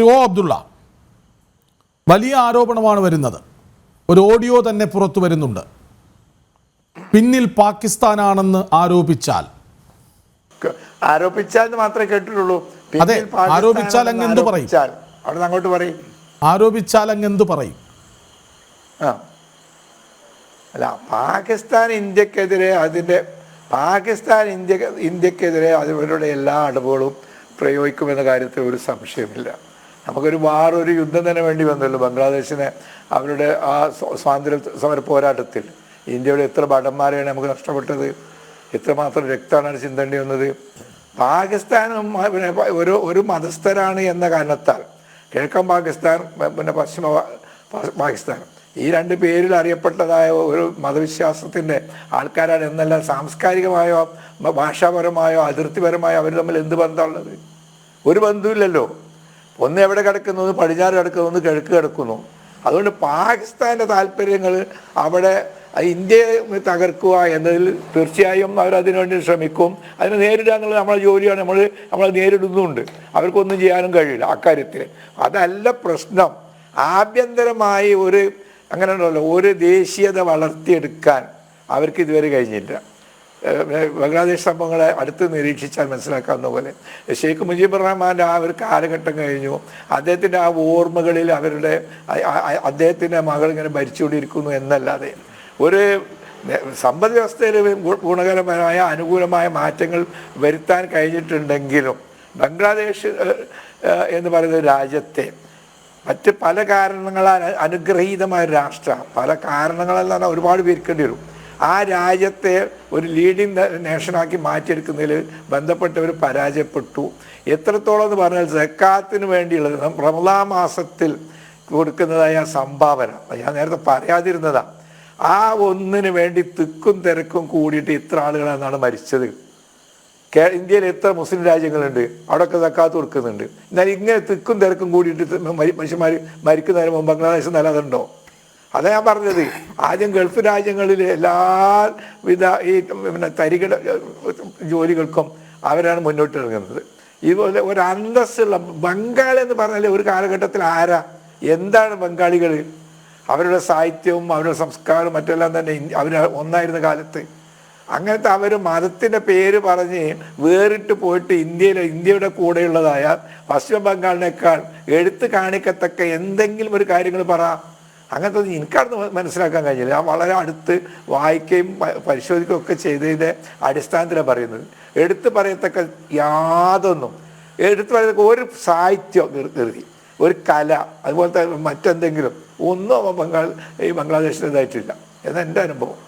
Shri O Abdulla, വലിയ ആരോപണമാണ് വരുന്നത്. ഒരു ഓഡിയോ തന്നെ പുറത്തു വരുന്നുണ്ട്. പിന്നിൽ പാകിസ്ഥാനാണെന്ന് ആരോപിച്ചാൽ മാത്രമേ കേട്ടിട്ടുള്ളൂ. അതെ, ആരോപിച്ചാൽ അങ്ങ് എന്ത് പറയും? അവിടെ അങ്ങോട്ട് പറയും. ആരോപിച്ചാൽ അങ്ങ് എന്ത് പറയും? അല്ല, പാകിസ്ഥാൻ ഇന്ത്യക്കെതിരെ അവരുടെ എല്ലാ അടവുകളും പ്രയോഗിക്കുമെന്ന കാര്യത്തിൽ ഒരു സംശയമില്ല. നമുക്കൊരു ഒരു യുദ്ധം തന്നെ വേണ്ടി വന്നല്ലോ ബംഗ്ലാദേശിനെ. അവരുടെ ആ സ്വാതന്ത്ര്യ സമര പോരാട്ടത്തിൽ ഇന്ത്യയുടെ എത്ര ഭടന്മാരെയാണ് നമുക്ക് നഷ്ടപ്പെട്ടത്, എത്രമാത്രം രക്തമാണ് ചിന്തേണ്ടി വന്നത്. പാകിസ്ഥാനും ഒരു മതസ്ഥരാണ് എന്ന കാരണത്താൽ കിഴക്കൻ പാകിസ്ഥാൻ, പിന്നെ പശ്ചിമ പാകിസ്ഥാൻ, ഈ രണ്ട് പേരിൽ അറിയപ്പെട്ടതായ ഒരു മതവിശ്വാസത്തിൻ്റെ ആൾക്കാരാണ് എന്നല്ല, സാംസ്കാരികമായോ ഭാഷാപരമായോ അതിർത്തിപരമായോ അവർ തമ്മിൽ എന്ത് ബന്ധമുള്ളത്? ഒരു ബന്ധമില്ലല്ലോ. ഒന്ന് എവിടെ കിടക്കുന്നു, പടിഞ്ഞാറ് കിടക്കുന്നു, ഒന്ന് കിഴക്ക് കിടക്കുന്നു. അതുകൊണ്ട് പാകിസ്ഥാൻ്റെ താല്പര്യങ്ങൾ അവിടെ ഇന്ത്യയെ തകർക്കുക എന്നതിൽ തീർച്ചയായും അവരതിനുവേണ്ടി ശ്രമിക്കും. അതിനെ നേരിടുക എന്നുള്ളത് നമ്മളെ ജോലിയാണ്. നമ്മൾ നേരിടുന്നുണ്ട്. അവർക്കൊന്നും ചെയ്യാനും കഴിയില്ല അക്കാര്യത്തിൽ. അതല്ല പ്രശ്നം. ആഭ്യന്തരമായി അങ്ങനെ ഉണ്ടല്ലോ, ഒരു ദേശീയത വളർത്തിയെടുക്കാൻ അവർക്ക് ഇതുവരെ കഴിഞ്ഞില്ല. ബംഗ്ലാദേശ് സംഭവങ്ങളെ അടുത്ത് നിരീക്ഷിച്ചാൽ മനസ്സിലാക്കാവുന്ന പോലെ ഷെയ്ഖ് മുജീബുർ റഹ്മാൻ്റെ ആ ഒരു കാലഘട്ടം കഴിഞ്ഞു. അദ്ദേഹത്തിൻ്റെ ആ ഓർമ്മകളിൽ അദ്ദേഹത്തിൻ്റെ മകൾ ഇങ്ങനെ ഭരിച്ചുകൊണ്ടിരിക്കുന്നു എന്നല്ലാതെ ഒരു സമ്പദ് വ്യവസ്ഥയിൽ ഗുണകരമായ അനുകൂലമായ മാറ്റങ്ങൾ വരുത്താൻ കഴിഞ്ഞിട്ടുണ്ടെങ്കിലും ബംഗ്ലാദേശ് എന്ന് പറയുന്ന രാജ്യത്തെ മറ്റ് പല കാരണങ്ങളാൽ അനുഗ്രഹീതമായ രാഷ്ട്രം, പല കാരണങ്ങളെല്ലാം ഒരുപാട് പേർക്കേണ്ടി വരും. ആ രാജ്യത്തെ ഒരു ലീഡിങ് നേഷനാക്കി മാറ്റിയെടുക്കുന്നതിൽ ബന്ധപ്പെട്ടവർ പരാജയപ്പെട്ടു. എത്രത്തോളം എന്ന് പറഞ്ഞാൽ സക്കാത്തിന് വേണ്ടിയുള്ളത് റമദാൻ മാസത്തിൽ കൊടുക്കുന്നതായ സംഭാവന ഞാൻ നേരത്തെ പറയാതിരുന്നതാണ്. ആ ഒന്നിന് വേണ്ടി തിക്കും തിരക്കും കൂടിയിട്ട് ഇത്ര ആളുകളാണ് മരിച്ചത്. ഇന്ത്യയിൽ എത്ര മുസ്ലിം രാജ്യങ്ങളുണ്ട്, അവിടെയൊക്കെ സക്കാത്ത് കൊടുക്കുന്നുണ്ട്. എന്നാൽ ഇങ്ങനെ തിക്കും തിരക്കും കൂടിയിട്ട് മനുഷ്യന്മാർ മരിക്കുന്നതിന് മുമ്പ് ബംഗ്ലാദേശ് നല്ലതുണ്ടോ? അതാ ഞാൻ പറഞ്ഞത്. ആദ്യം ഗൾഫ് രാജ്യങ്ങളിൽ എല്ലാവിധ ഈ തരികിട ജോലികൾക്കും അവരാണ് മുന്നോട്ട് ഇറങ്ങുന്നത്. ഇതുപോലെ ഒരു അന്തസ്സുള്ള ബംഗാൾ എന്ന് പറഞ്ഞാൽ ഒരു കാലഘട്ടത്തിൽ എന്താണ് ബംഗാളികൾ? അവരുടെ സാഹിത്യവും അവരുടെ സംസ്കാരവും മറ്റെല്ലാം തന്നെ അവർ ഒന്നായിരുന്ന കാലത്ത്. അങ്ങനത്തെ അവർ മതത്തിൻ്റെ പേര് പറഞ്ഞ് വേറിട്ട് പോയിട്ട് ഇന്ത്യയുടെ കൂടെയുള്ളതായ പശ്ചിമ ബംഗാളിനേക്കാൾ എടുത്തു കാണിക്കത്തക്ക എന്തെങ്കിലും ഒരു കാര്യങ്ങൾ പറ. അങ്ങനത്തെ എനിക്കത് മനസ്സിലാക്കാൻ കഴിഞ്ഞില്ല. ഞാൻ വളരെ അടുത്ത് വായിക്കുകയും പരിശോധിക്കുകയും ഒക്കെ ചെയ്തതിൻ്റെ അടിസ്ഥാനത്തിലാണ് പറയുന്നത്. എടുത്തു പറയത്തക്ക യാതൊന്നും, എടുത്തു പറയത്തക്ക ഒരു സാഹിത്യം കൃതി, ഒരു കല, അതുപോലത്തെ മറ്റെന്തെങ്കിലും ഒന്നും ഈ ബംഗ്ലാദേശിൻ്റെതായിട്ടില്ല. എന്നാണ് എൻ്റെ അനുഭവം.